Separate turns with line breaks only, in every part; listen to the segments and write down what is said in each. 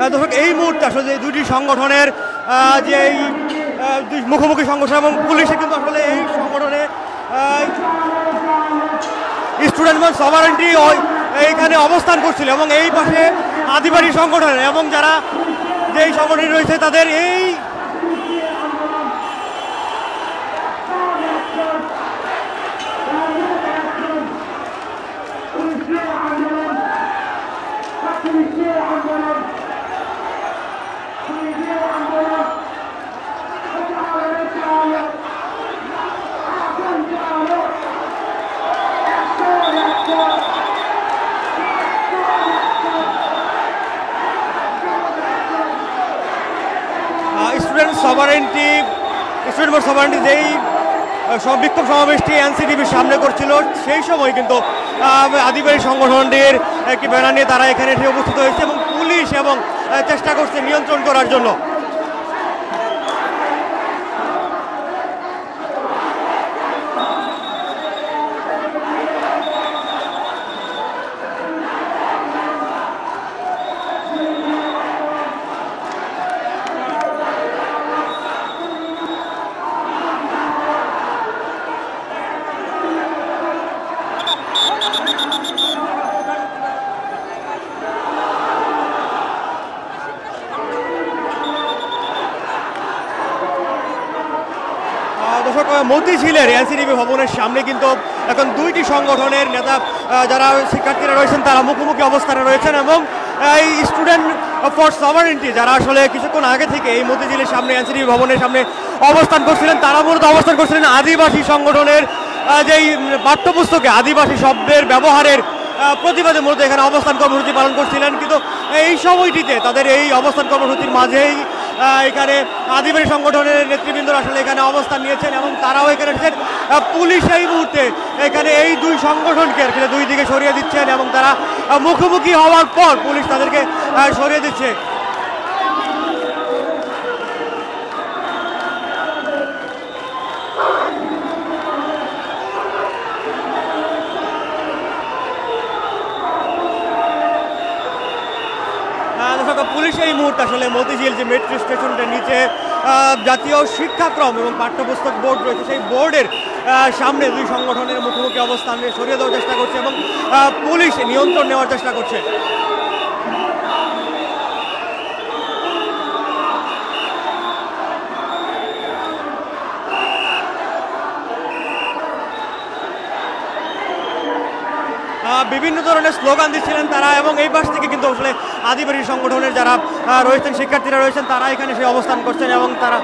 দর্শক এই মুহূর্তে আসলে যে দুটি সংগঠনের যে এই মুখোমুখি সংঘর্ষ এবং পুলিশে কিন্তু আসলে এই সংগঠনে স্টুডেন্ট সভারেন্টি এইখানে অবস্থান করছিল এবং এই পাশে আদিবাসী সংগঠন এবং যারা যেই সংগঠন রয়েছে তাদের এই স্টুডেন্ট সভারেন্টি যেই বিক্ষোভ সমাবেশটি এনসিটিভির সামনে করছিল সেই সময় কিন্তু আদিবাসী সংগঠনটির একটি ব্যানার নিয়ে তারা এখানে এসে উপস্থিত হয়েছে এবং পুলিশ এবং চেষ্টা করছে নিয়ন্ত্রণ করার জন্য। মতিঝিলের এনসিটিভি ভবনের সামনে কিন্তু এখন দুইটি সংগঠনের নেতা যারা শিক্ষার্থীরা রয়েছেন তারা মুখোমুখি অবস্থানে রয়েছেন এবং এই স্টুডেন্ট ফর সভারেন্টি যারা আসলে কিছুক্ষণ আগে থেকে এই মতিঝিলের সামনে এনসিটিভি ভবনের সামনে অবস্থান করছিলেন তারা মূলত অবস্থান করছিলেন আদিবাসী সংগঠনের যেই পাঠ্যপুস্তকে আদিবাসী শব্দের ব্যবহারের প্রতিবাদে মূলত এখানে অবস্থান কর্মসূচি পালন করছিলেন। কিন্তু এই সময়টিতে তাদের এই অবস্থান কর্মসূচির মাঝেই এখানে আদিবাসী সংগঠনের নেতৃবৃন্দরা আসলে এখানে অবস্থান নিয়েছেন এবং তারাও এখানে এসেছেন। পুলিশ এই মুহূর্তে এখানে এই দুই সংগঠনকে আসলে দুই দিকে সরিয়ে দিচ্ছেন এবং তারা মুখোমুখি হওয়ার পর পুলিশ তাদেরকে সরিয়ে দিচ্ছে। পুলিশ এই মুহূর্তে আসলে মতিঝিল যে মেট্রো স্টেশনটার নিচে জাতীয় শিক্ষাক্রম এবং পাঠ্যপুস্তক বোর্ড রয়েছে সেই বোর্ডের সামনে দুই সংগঠনের মুখোমুখি অবস্থান সরিয়ে দেওয়ার চেষ্টা করছে এবং পুলিশ নিয়ন্ত্রণ নেওয়ার চেষ্টা করছে। বিভিন্ন ধরনের স্লোগান দিচ্ছিলেন তারা এবং এই পাশ থেকে কিন্তু আসলে আদিবাসী সংগঠনের যারা রয়েছেন শিক্ষার্থীরা রয়েছেন তারা এখানে সে অবস্থান করছেন এবং তারা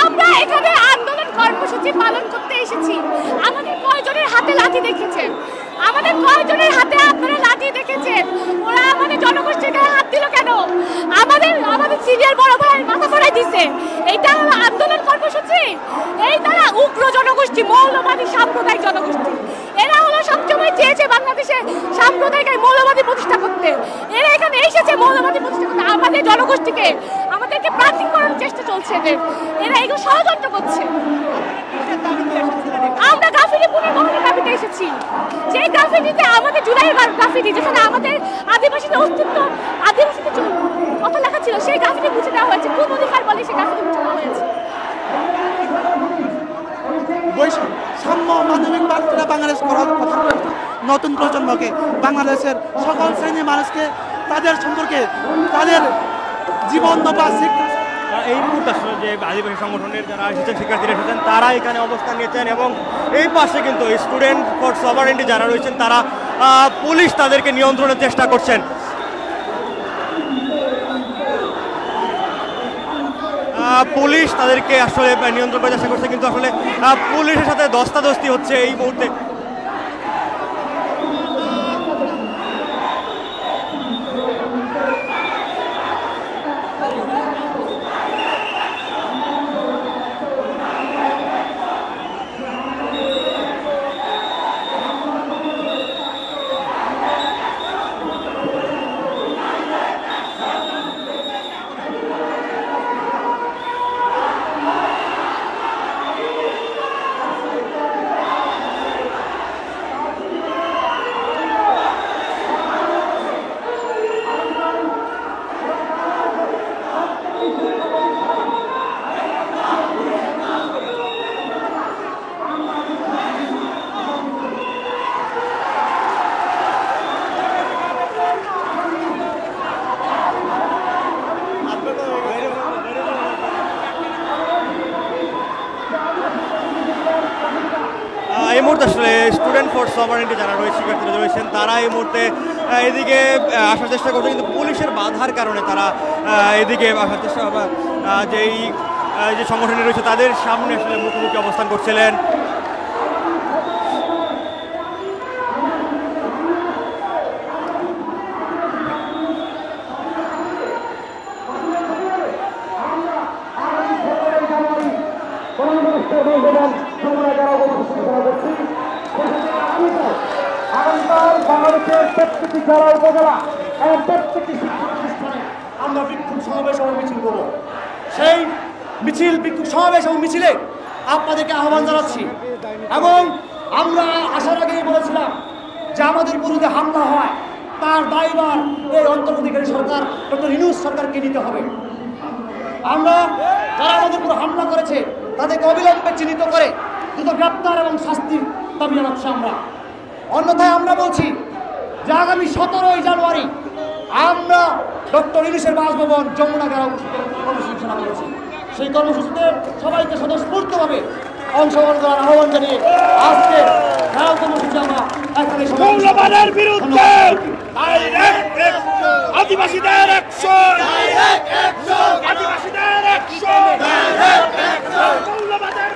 আমরা এখানে আন্দোলন কর্মসূচি পালন করতে এসেছি। আমাদের কয়জনের হাতে লাঠি দেখেছেন? আমাদের কয়জনের হাতে আপনারা লাঠি দেখেছেন? ওরা আমাদের জনগোষ্ঠীর গায়ে হাত দিল কেন? আমাদের সিনিয়র বড় ভাই মাথা ফেরাই দিছে। এইটা হলো আন্দোলন কর্মসূচি? এই তারা উগ্র জনগোষ্ঠী, মৌলবাদী সাম্প্রদায়িক জনগোষ্ঠী। এরা হলো সবসময় চেয়েছে বাংলাদেশে সাম্প্রদায়িক মৌলবাদী প্রতিষ্ঠা করতে। এরা এখানে এসেছে মৌলবাদী প্রতিষ্ঠা করতে, আমাদের জনগোষ্ঠীকে আমাদেরকে প্রান্তিক করার চেষ্টা চলছে এদের। এরা এগুলো ষড়যন্ত্র করছে। আমরা গ্রাফিটি পুনর্বহনের দাবিতে এসেছি। যে গ্রাফিটিতে আমাদের জুলাইয়ের গ্রাফিটি যেখানে আমাদের আদিবাসীদের অস্তিত্ব, আদিবাসীদের কথা লেখা ছিল, সেই গ্রাফিটি মুছে দেওয়া হয়েছে। কোন অধিকার বলে সেই গ্রাফিটি মুছে দেওয়া হয়েছে?
সাম্য মাধ্যমিক বাচ্চারা বাংলাদেশ করার কথা রয়েছে। নতুন প্রজন্মকে, বাংলাদেশের সকল শ্রেণীর মানুষকে তাদের সম্পর্কে, তাদের জীবন বা শিক্ষা।
এই মুহূর্তে আসলে যে আদিবাসী সংগঠনের যারা এসেছেন শিক্ষার্থীরা এসেছেন তারা এখানে অবস্থান নিয়েছেন এবং এই পাশে কিন্তু স্টুডেন্ট ফর সভারেন্টি যারা রয়েছেন তারা পুলিশ তাদেরকে নিয়ন্ত্রণের চেষ্টা করছেন। পুলিশ তাদেরকে আসলে নিয়ন্ত্রণ করার চেষ্টা করছে কিন্তু আসলে পুলিশের সাথে ধস্তাধস্তি হচ্ছে এই মুহূর্তে। মুহূর্তে আসলে স্টুডেন্ট ফর সভারেন্টি যারা রয়েছে শিক্ষার্থীরা রয়েছেন তারা এই মুহূর্তে এদিকে আসার চেষ্টা করছে, কিন্তু পুলিশের বাধার কারণে তারা এদিকে আসার চেষ্টা যেই যে সংগঠনে রয়েছে তাদের সামনে আসলে মুখোমুখি অবস্থান করছিলেন।
প্রত্যেকটি জেলা উপজেলা এবং প্রত্যেকটি শিক্ষা প্রতিষ্ঠানে আমরা বিক্ষোভ সমাবেশ এবং মিছিল করব। সেই মিছিল বিক্ষোভ সমাবেশ এবং মিছিলে আপনাদেরকে আহ্বান জানাচ্ছি এবং আমরা আসার আগেই বলেছিলাম যে আমাদের বিরুদ্ধে হামলা হয় তার দায়ভার এই অন্তর্বর্তীকারী সরকার ডক্টর ইউনূস সরকারকে নিতে হবে। আমরা যারা আমাদের উপর হামলা করেছে তাদেরকে অবিলম্বে চিহ্নিত করে দ্রুত গ্রেপ্তার এবং শাস্তির দাবি জানাচ্ছি আমরা। অন্যথায় আমরা বলছি যে আগামী 17 জানুয়ারি আমরা ডক্টর ইউনূসের বাসভবন যমুনা ঘেরাও কর্মসূচি ঘোষণা করেছি। সেই কর্মসূচিতে সবাইকে স্বতঃস্ফূর্তভাবে অংশগ্রহণ করার আহ্বান জানিয়ে আজকে ঘেরাও কর্মসূচি আমরা এখানে মৌলবাদের বিরুদ্ধে আদিবাসীদের অ্যাকশন, আদিবাসীদের অ্যাকশন, মৌলবাদের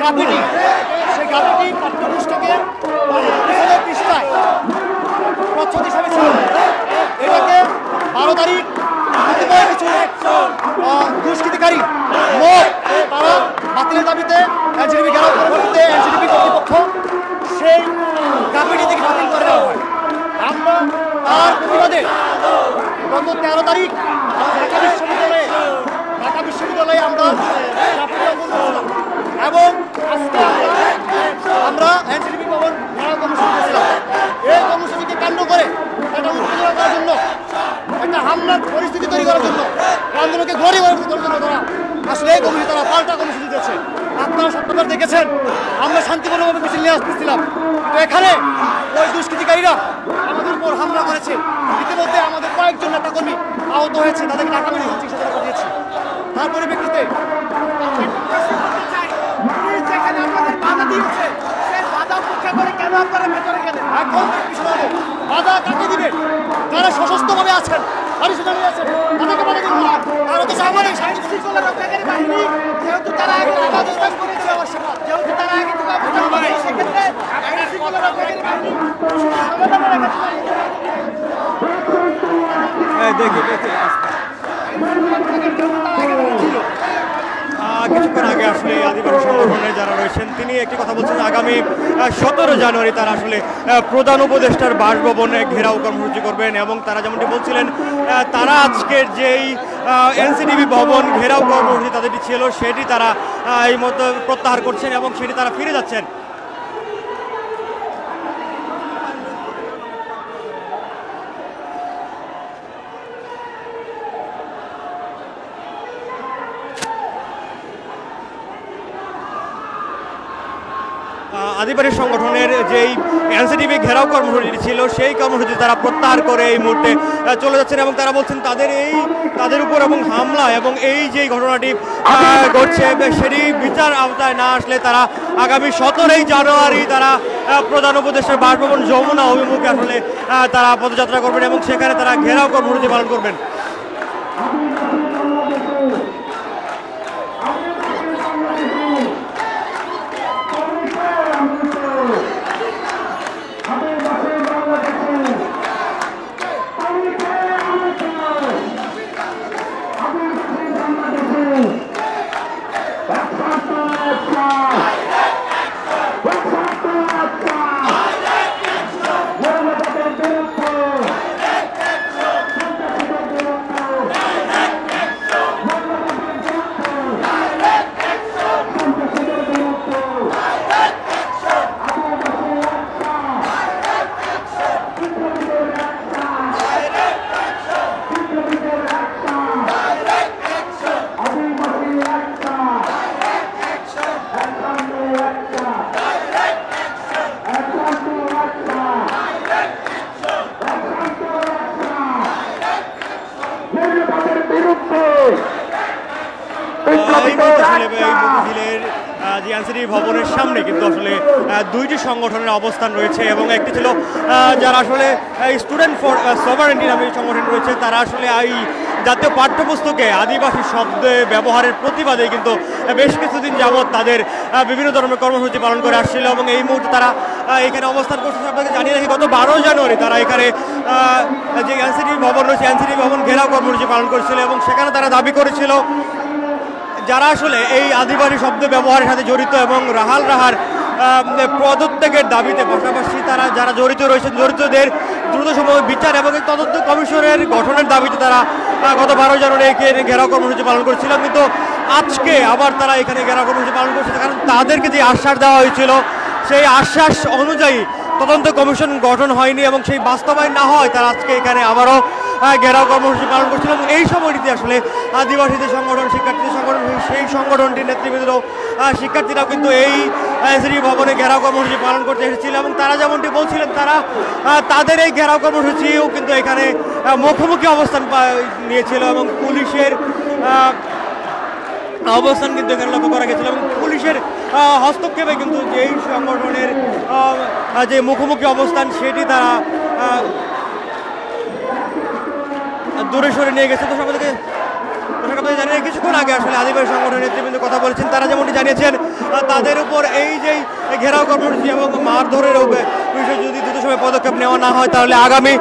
গ্রাফিটি, সেই গ্রাফিটি পাঠ্যপুস্তকের পৃষ্ঠায় প্রচ্ছদ হিসাবে ছিল। এটাকে 12 তারিখ কিছু দুষ্কৃতিকারী লোক তারা বাতিলের দাবিতে এনসিডিবি ঘেরাও করতে এনসিডিবি কর্তৃপক্ষ সেই গ্রাফিটি থেকে বাতিল করে দেওয়া হয়। আমরা তার প্রতিবাদে গত 13 তারিখ ঢাকা বিশ্ববিদ্যালয়ে আমরা এবং আজকে আমরা এনসিডিবি ভবন ঘেরাও কর্মসূচি করেছিলাম। এই কর্মসূচিকে কেন্দ্র করে একটা উত্তেজনা করার জন্য, একটা হামলার পরিস্থিতি তৈরি করার জন্য, আন্দোলনকে ঘরে করার জন্য তারা আসলে এই কর্মসূচি তারা পাল্টা কর্মসূচি দিয়েছে। আপনারা সত্যবার দেখেছেন আমরা শান্তিপূর্ণভাবে মিছিল নিয়ে আসতেছিলাম, তো এখানে ওই দুষ্কৃতিকারীরা আমাদের উপর হামলা করেছে। ইতিমধ্যে আমাদের কয়েকজন নেতাকর্মী আহত হয়েছে, তাদেরকে ঢাকা মেডিকেল চিকিৎসা পাঠিয়েছে। তার পরিপ্রেক্ষিতে এখন বাধা কাকে দিবে? যারা সশস্ত্রভাবে আছেন, তাদেরকে বাধা দিবে না। তারা তো সামরিক শৃঙ্খলা রক্ষাকারী বাহিনী, যেহেতু তারা আগে অবস্থান করেছে, যেহেতু তারা আগে অবস্থান করে, সেক্ষেত্রে আইন শৃঙ্খলা রক্ষাকারী বাহিনী
কিছুক্ষণ আগে আসলে আদিবাসী সংগঠনের যারা রয়েছেন তিনি একটি কথা বলছেন, আগামী 17 জানুয়ারি তারা আসলে প্রধান উপদেষ্টার বাসভবনে ঘেরাও কর্মসূচি করবেন এবং তারা যেমনটি বলছিলেন তারা আজকের যেই এনসিডিবি ভবন ঘেরাও কর্মসূচি তাদেরটি ছিল সেটি তারা এই মতো প্রত্যাহার করছেন এবং সেটি তারা ফিরে যাচ্ছেন। আদিবাসী সংগঠনের যেই এনসিডিবি ঘেরাও কর্মসূচি ছিল সেই কর্মসূচি তারা প্রত্যাহার করে এই মুহূর্তে চলে যাচ্ছেন এবং তারা বলছেন তাদের উপর এবং হামলা এবং এই যে ঘটনাটি ঘটছে সেটি বিচার আওতায় না আসলে তারা আগামী 17 জানুয়ারি তারা প্রধান উপদেষ্টার বাসভবন যমুনা অভিমুখে আসলে তারা পদযাত্রা করবেন এবং সেখানে তারা ঘেরাও কর্মসূচি পালন করবেন। যে এনসিটিভি ভবনের সামনে কিন্তু আসলে দুইটি সংগঠনের অবস্থান রয়েছে এবং একটি ছিল যারা আসলে স্টুডেন্ট ফর সভারেন্টি নামে সংগঠন রয়েছে, তারা আসলে এই জাতীয় পাঠ্যপুস্তকে আদিবাসী শব্দে ব্যবহারের প্রতিবাদে কিন্তু বেশ কিছুদিন যাবৎ তাদের বিভিন্ন ধরনের কর্মসূচি পালন করে আসছিল এবং এই মুহূর্তে তারা এখানে অবস্থান করছে। আপনাকে জানিয়ে রাখি, গত 12 জানুয়ারি তারা এখানে যে এনসিটিভি ভবন রয়েছে এনসিটিভি ভবন ঘেরাও কর্মসূচি পালন করেছিল এবং সেখানে তারা দাবি করেছিল যারা আসলে এই আদিবাসী শব্দ ব্যবহারের সাথে জড়িত এবং রাহার পদত্যাগের দাবিতে, পাশাপাশি তারা যারা জড়িত রয়েছেন জড়িতদের দ্রুত সময় বিচার এবং এই তদন্ত কমিশনের গঠনের দাবিতে তারা গত 12 জানুয়ারি এখানে ঘেরাও কর্মসূচি পালন করেছিল। কিন্তু আজকে আবার তারা এখানে ঘেরাও কর্মসূচি পালন করছে, কারণ তাদেরকে যে আশ্বাস দেওয়া হয়েছিল সেই আশ্বাস অনুযায়ী তদন্ত কমিশন গঠন হয়নি এবং সেই বাস্তবায়ন না হয় তারা আজকে এখানে আবারও ঘেরাও কর্মসূচি পালন করছিল। এবং এই সময়টিতে আসলে আদিবাসীদের সংগঠন, শিক্ষার্থীদের সংগঠন, সেই সংগঠনটির নেতৃবৃন্দ শিক্ষার্থীরাও কিন্তু এই এনসিটিভি ভবনে ঘেরাও কর্মসূচি পালন করতে এসেছিল এবং তারা যেমনটি বলছিলেন তারা তাদের এই ঘেরাও কর্মসূচিও কিন্তু এখানে মুখোমুখি অবস্থান নিয়েছিল এবং পুলিশের অবস্থান কিন্তু এখানে লক্ষ্য করা গেছিল এবং পুলিশের হস্তক্ষেপে কিন্তু যেই সংগঠনের যে মুখোমুখি অবস্থান সেটি তারা দূরে সরে নিয়ে গেছে। তো আপনাদেরকে জানিয়ে কিছুক্ষণ আগে আসলে আদিবাসী সংগঠনের নেতৃবৃন্দ কথা বলেছেন, তারা যেমনটি জানিয়েছেন তাদের উপর এই যে ঘেরাও কর্মসূচি এবং মারধরের বিষয়ে যদি দ্রুত সময় পদক্ষেপ নেওয়া না হয় তাহলে আগামী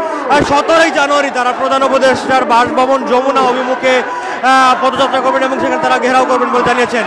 17 জানুয়ারি তারা প্রধান উপদেষ্টার বাসভবন যমুনা অভিমুখে পদযাত্রা করবেন এবং সেখানে তারা ঘেরাও করবেন বলে জানিয়েছেন।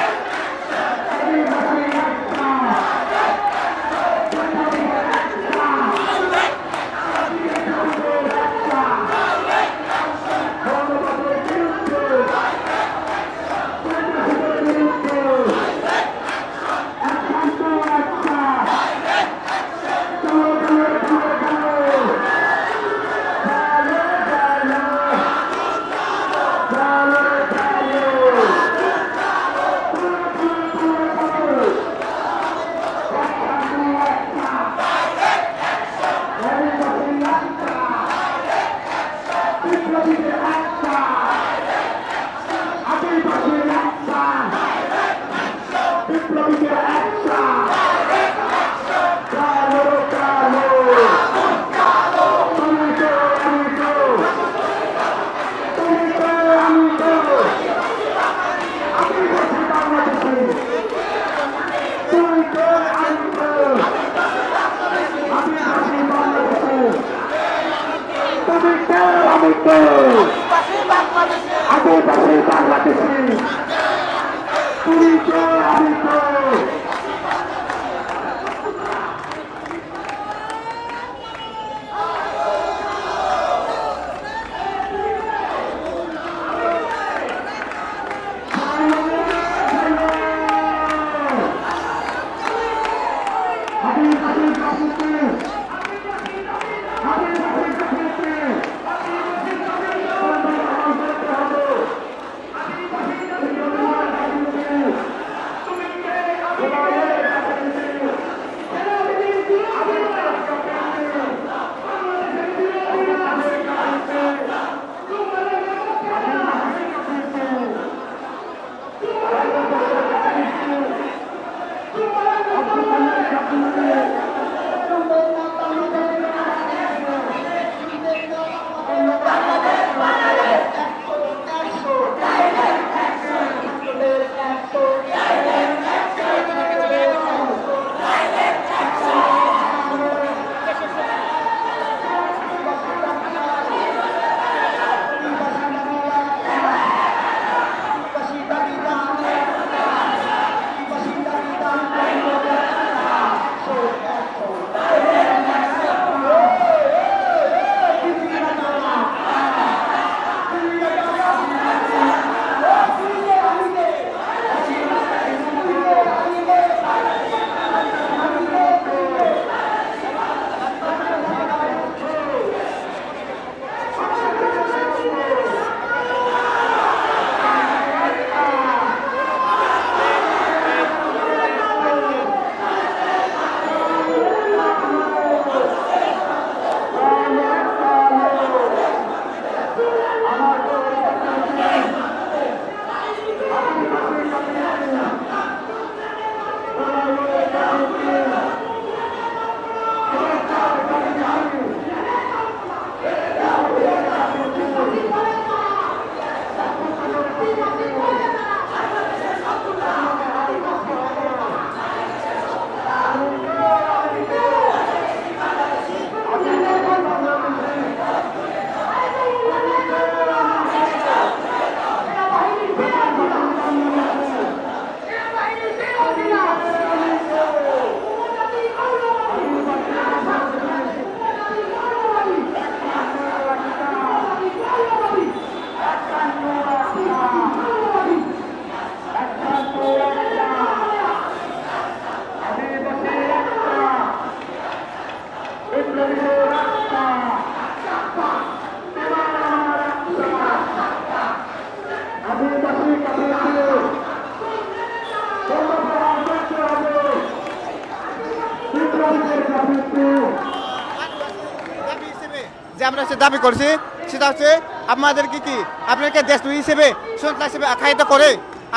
যে আমরা সে দাবি করছি সেটা হচ্ছে আমাদেরকে কি আপনাদেরকে দেশদ্রোহী হিসেবে সন্ত্রাস হিসেবে আখ্যায়িত করে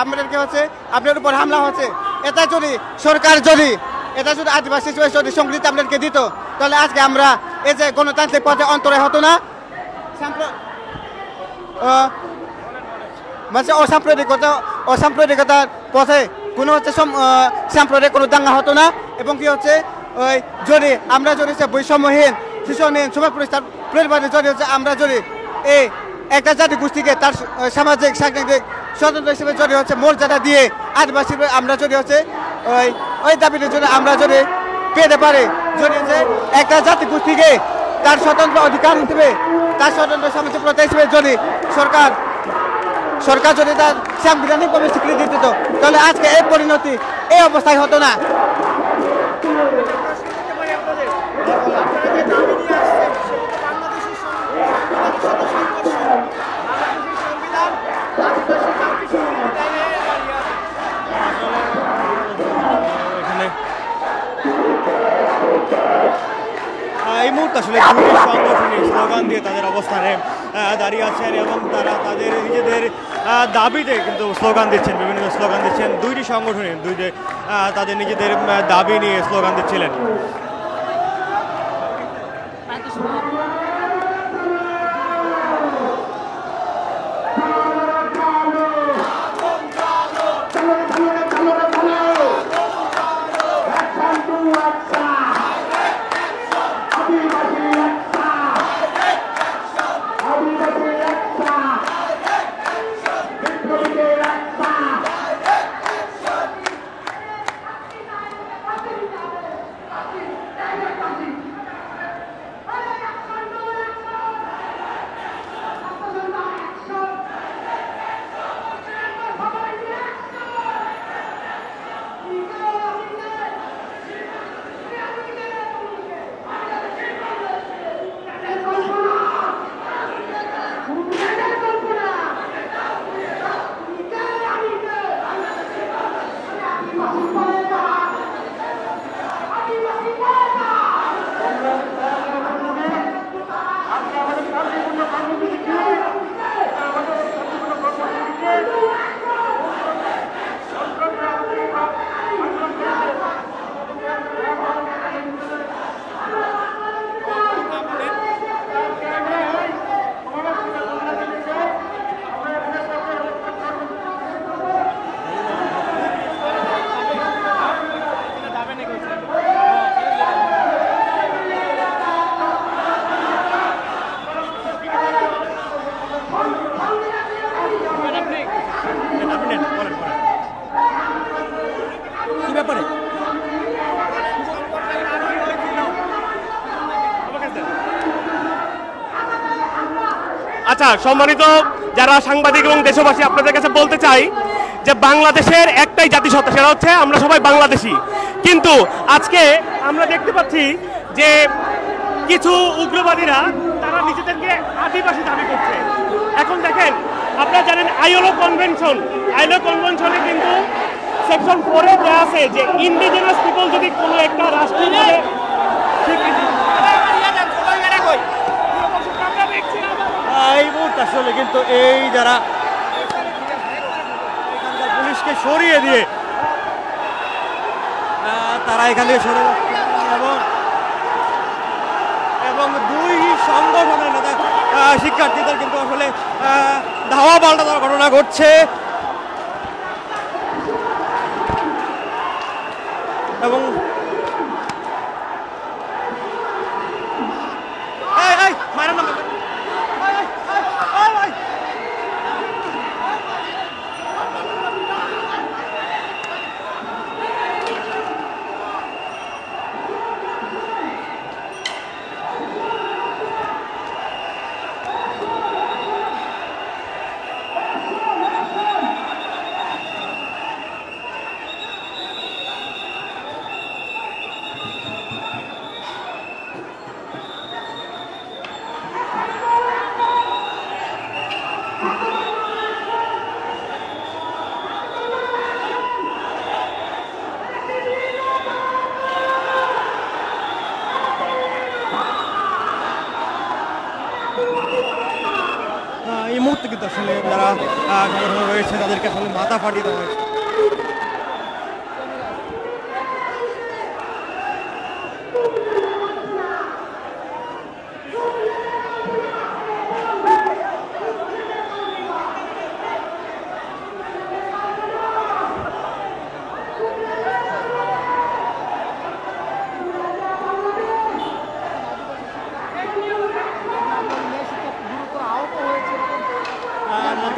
আমাদেরকে হচ্ছে আপনার উপর হামলা হচ্ছে। এটা যদি সরকার যদি আদিবাসী হিসেবে যদি স্বীকৃতি আমাদেরকে দিত তাহলে আজকে আমরা এই যে গণতান্ত্রিক পথে অন্তরে হতো না, মানে অসাম্প্রদায়িকতার পথে কোনো হচ্ছে সাম্প্রদায়িক কোনো দাঙ্গা হতো না। এবং কি হচ্ছে ওই যদি আমরা যদি বৈষম্যহীন শোষণহীন সমাজ পরিবারে যদি হচ্ছে আমরা যদি এই একটা জাতি গোষ্ঠীকে তার সামাজিক সাংস্কৃতিক স্বতন্ত্র হিসেবে যদি হচ্ছে মর্যাদা দিয়ে আদিবাসী আমরা যদি হচ্ছে ওই দাবিটা যদি আমরা যদি পেতে পারি, যদি হচ্ছে একটা জাতি গোষ্ঠীকে তার স্বতন্ত্র অধিকার হিসেবে তার স্বতন্ত্র সামাজিক প্রথা হিসেবে যদি সরকার যদি তার সাংবিধানিকভাবে স্বীকৃতি দিত তাহলে আজকে এই পরিণতি এই অবস্থায় হতো না।
এই মুহূর্তে আসলে দুটি সংগঠনের স্লোগান দিয়ে তাদের অবস্থানে দাঁড়িয়ে আছেন এবং তারা তাদের নিজেদের দাবিতে কিন্তু স্লোগান দিচ্ছেন, বিভিন্ন স্লোগান দিচ্ছেন। দুইটি সংগঠনের তাদের নিজেদের দাবি নিয়ে স্লোগান দিচ্ছিলেন।
আচ্ছা, সম্মানিত যারা সাংবাদিক এবং দেশবাসী, আপনাদের কাছে বলতে চাই যে বাংলাদেশের একটাই জাতিসত্তা, সেটা হচ্ছে আমরা সবাই বাংলাদেশি। কিন্তু আজকে আমরা দেখতে পাচ্ছি যে কিছু উগ্রবাদীরা তারা নিজেদেরকে আদিবাসী দাবি করছে। এখন দেখেন, আপনারা জানেন আইএলও কনভেনশনে কিন্তু সেকশন 4-এ দেওয়া আছে যে ইন্ডিজিনাস পিপল যদি কোনো একটা রাষ্ট্রের
এই মুহূর্তে আসলে কিন্তু এই যারা পুলিশকে সরিয়ে দিয়ে তারা এখান থেকে সরে যাচ্ছে এবং দুই সংগঠনের নেতা শিক্ষার্থীদের কিন্তু আসলে ধাওয়া পাল্টা দেওয়ার ঘটনা ঘটছে এবং মুহূর্তে কিন্তু আসলে যারা সংগঠন রয়েছে তাদেরকে আসলে মাথা ফাটিয়ে দেওয়া হয়েছে।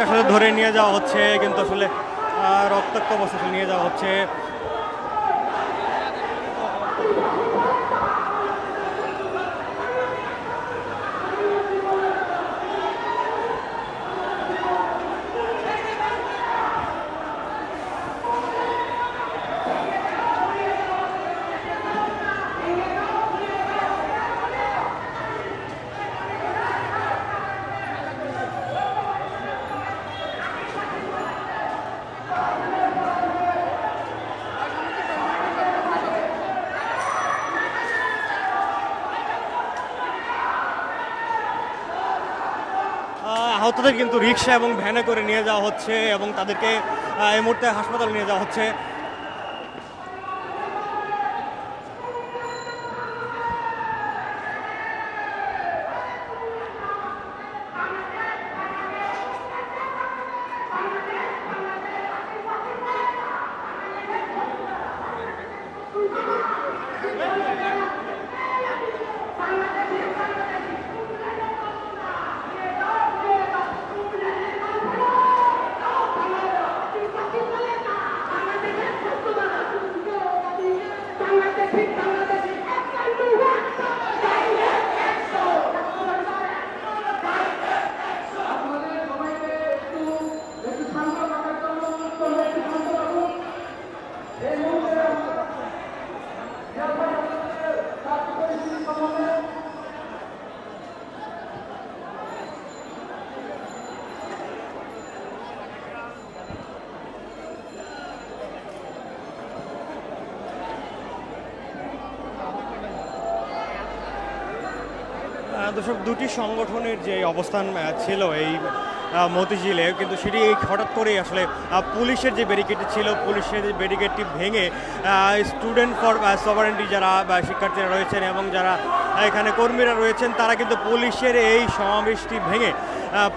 আসলে ধরে নিয়ে যাওয়া হচ্ছে, কিন্তু আসলে রক্তাক্ত অবস্থায় নিয়ে যাওয়া হচ্ছে। আহতদের কিন্তু রিক্সা এবং ভ্যানে করে নিয়ে যাওয়া হচ্ছে এবং তাদেরকে এই মুহূর্তে হাসপাতালে নিয়ে যাওয়া হচ্ছে। দর্শক, দুটি সংগঠনের যে অবস্থান ছিল এই মতিঝিলে, কিন্তু সেটি হঠাৎ করেই আসলে পুলিশের যে ব্যারিকেডটি ছিল, পুলিশের যে ব্যারিকেডটি ভেঙে স্টুডেন্ট ফর সভারেন্টি যারা শিক্ষার্থীরা রয়েছেন এবং যারা এখানে কর্মীরা রয়েছেন, তারা কিন্তু পুলিশের এই সমাবেশটি ভেঙে,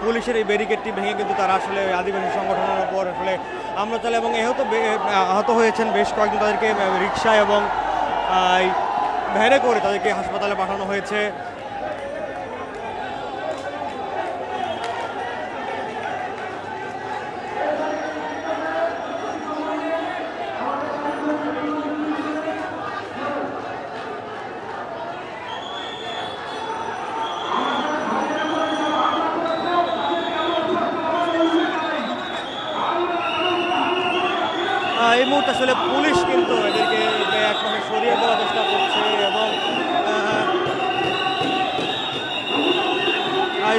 পুলিশের এই ব্যারিকেডটি ভেঙে কিন্তু তারা আসলে আদিবাসী সংগঠনের উপর আসলে হামলা চালায় এবং আহত হয়েছেন বেশ কয়েকজন। তাদেরকে রিক্সা এবং ভ্যানে করে তাদেরকে হাসপাতালে পাঠানো হয়েছে। এই মুহূর্তে আসলে পুলিশ কিন্তু এদেরকে একভাবে সরিয়ে দেওয়ার চেষ্টা করছে এবং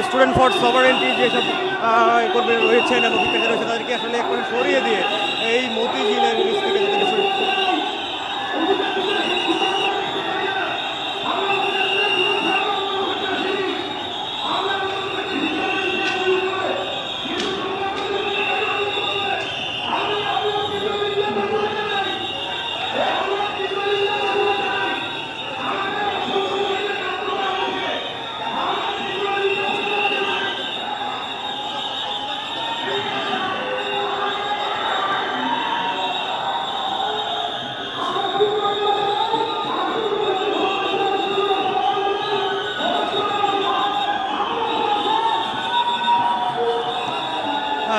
স্টুডেন্ট ফর সভারেন্টি যেসব কর্মী রয়েছেন এবং শিক্ষার্থী রয়েছে তাদেরকে আসলে একভাবে সরিয়ে দিয়ে এই মতিঝিলের নিচ থেকে তাদেরকে সরিয়ে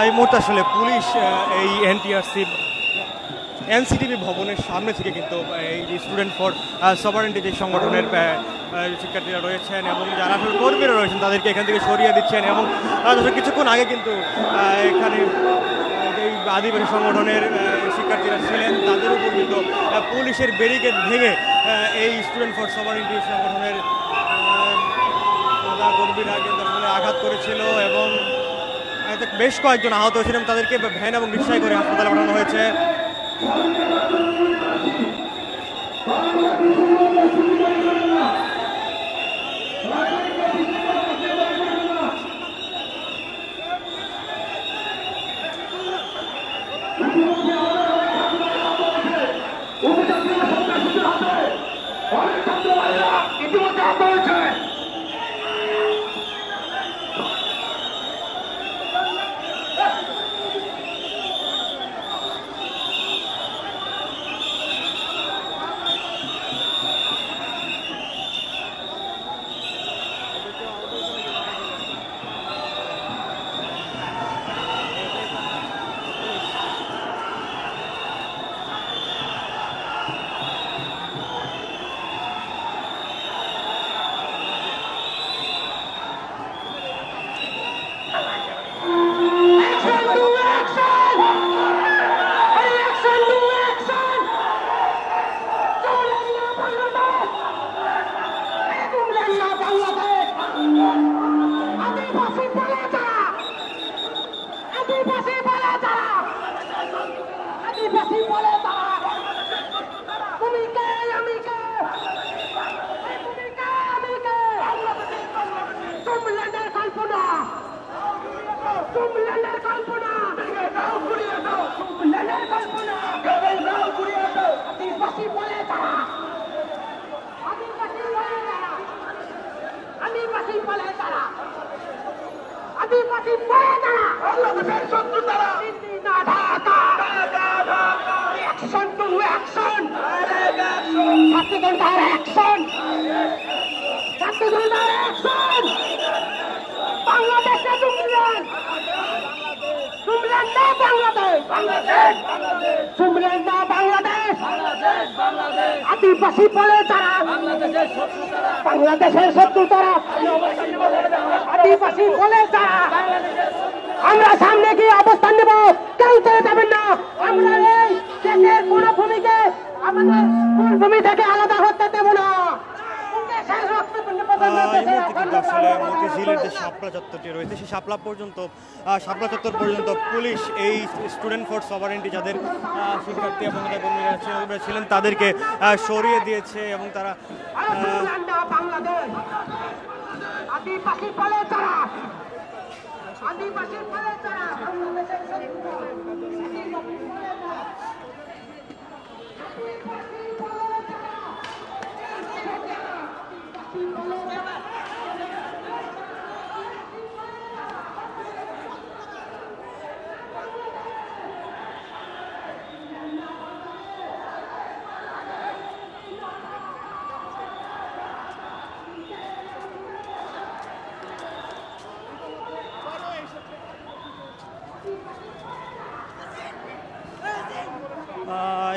এই মুহূর্তে আসলে পুলিশ এই এনসিটিভি ভবনের সামনে থেকে কিন্তু এই যে স্টুডেন্ট ফর সভারেন্টি যে সংগঠনের শিক্ষার্থীরা রয়েছেন এবং যারা আসলে কর্মীরা রয়েছেন তাদেরকে এখান থেকে সরিয়ে দিচ্ছেন এবং কিছুক্ষণ আগে কিন্তু এখানে এই আদিবাসী সংগঠনের শিক্ষার্থীরা ছিলেন তাদের উপর কিন্তু পুলিশের ব্যারিকেড ভেঙে এই স্টুডেন্ট ফর সভারেন্টি সংগঠনের কর্মীরা কিন্তু আসলে আঘাত করেছিল এবং বেশ কয়েকজন আহত হয়েছিলেন। তাদেরকে ভ্যান এবং রিক্সায় করে হাসপাতালে পাঠানো হয়েছে।
ইতিমধ্যে আহত হয়েছে। আদিবাসী বলে তারা বাংলাদেশের শত্রু তারা, আদিবাসী বলে তারা। আমরা সামনে গিয়ে অবস্থান নেব, কেউ চলে যাবেন না। আমরা এই দেশের কোন ভূমিকে আমাদের ভূমি থেকে আলাদা হতে দেব না।
আসলে মতিঝিলের যে শাপলা চত্বরটি রয়েছে সেই শাপলা চত্বর পর্যন্ত পুলিশ এই স্টুডেন্ট ফর সভারেন্টি যাদের শিক্ষার্থী এবং কর্মীরা ছিলেন তাদেরকে সরিয়ে দিয়েছে এবং তারা
আদিবাসী বলে তারা, আদিবাসী বলে তারা।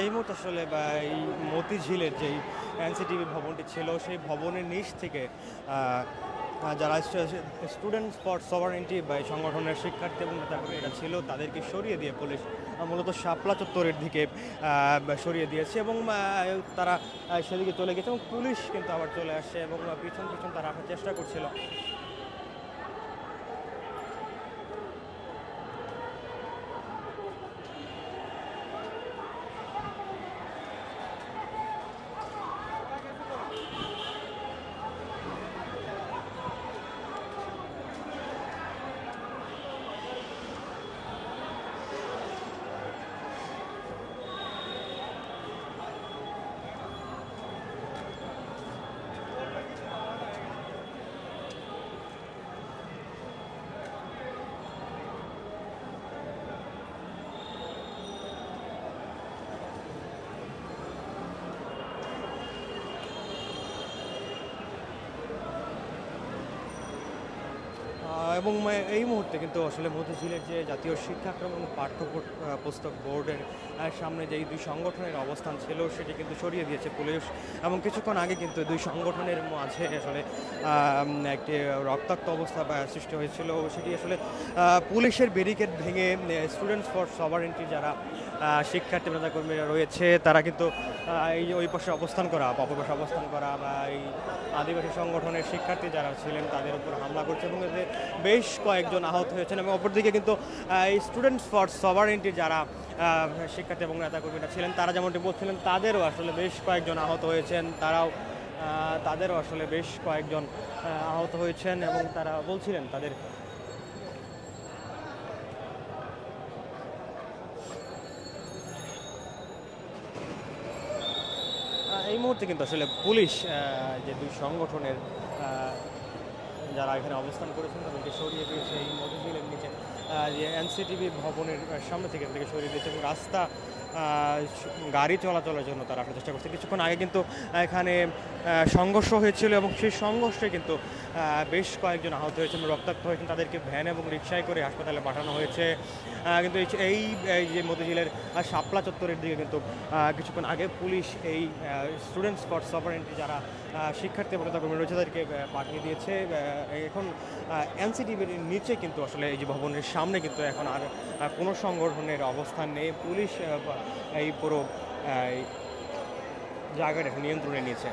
এই মুহূর্তে আসলে এই মতিঝিলের যেই এনসিটিভি ভবনটি ছিল সেই ভবনের নিচ থেকে যারা স্টুডেন্টস ফর সভারেন্টি বা সংগঠনের শিক্ষার্থী এবং নেতাকর্মীরা ছিল তাদেরকে সরিয়ে দিয়ে পুলিশ মূলত শাপলা চত্বরের দিকে সরিয়ে দিয়েছে এবং তারা সেদিকে চলে গেছে এবং পুলিশ কিন্তু আবার চলে আসছে এবং পিছন তারা আসার চেষ্টা করছিল। এবং এই মুহূর্তে কিন্তু আসলে মতিঝিলের যে জাতীয় শিক্ষাক্রম এবং পুস্তক বোর্ডের সামনে যে এই দুই সংগঠনের অবস্থান ছিল সেটি কিন্তু সরিয়ে দিয়েছে পুলিশ এবং কিছুক্ষণ আগে কিন্তু দুই সংগঠনের মাঝে আসলে একটি রক্তাক্ত অবস্থা সৃষ্টি হয়েছিল। সেটি আসলে পুলিশের ব্যারিকেড ভেঙে স্টুডেন্টস ফর সভারেন্টি যারা শিক্ষার্থী নেতাকর্মীরা রয়েছে তারা কিন্তু এই ওই পাশে অবস্থান করা বা এই আদিবাসী সংগঠনের শিক্ষার্থী যারা ছিলেন তাদের উপর হামলা করছে এবং এতে বেশ কয়েকজন আহত হয়েছেন এবং অপরদিকে কিন্তু এই স্টুডেন্টস ফর সভারেন্টির যারা শিক্ষার্থী এবং নেতাকর্মীরা ছিলেন তারা যেমনটি বলছিলেন তাদেরও আসলে বেশ কয়েকজন আহত হয়েছেন তাদেরও আসলে বেশ কয়েকজন আহত হয়েছেন এবং তারা বলছিলেন তাদের এই এই মুহূর্তে কিন্তু আসলে পুলিশ যে দুই সংগঠনের যারা এখানে অবস্থান করেছেন তাদেরকে সরিয়ে দিয়েছে এই মতিঝিলের নিচে যে এনসিটিভি ভবনের সামনে থেকে তাদেরকে সরিয়ে দিয়েছে এবং রাস্তা গাড়ি চলাচলের জন্য তারা আসার চেষ্টা করছে। কিছুক্ষণ আগে কিন্তু এখানে সংঘর্ষ হয়েছিল এবং সেই সংঘর্ষে কিন্তু বেশ কয়েকজন আহত হয়েছেন, রক্তাক্ত হয়েছেন, তাদেরকে ভ্যান এবং রিকশায় করে হাসপাতালে পাঠানো হয়েছে। কিন্তু এই যে মতিঝিলের শাপলা চত্বরের দিকে কিন্তু কিছুক্ষণ আগে পুলিশ এই স্টুডেন্টস ফর সভারেন্টি যারা শিক্ষার্থী এবং নেতাকর্মী রয়েছে তাদেরকে পাঠিয়ে দিয়েছে। এখন এনসিটিভির নিচে কিন্তু আসলে এই যে ভবনের সামনে কিন্তু এখন আর কোনো সংগঠনের অবস্থান নেই। পুলিশ এই পুরো জায়গাটা নিয়ন্ত্রণে নিয়েছে।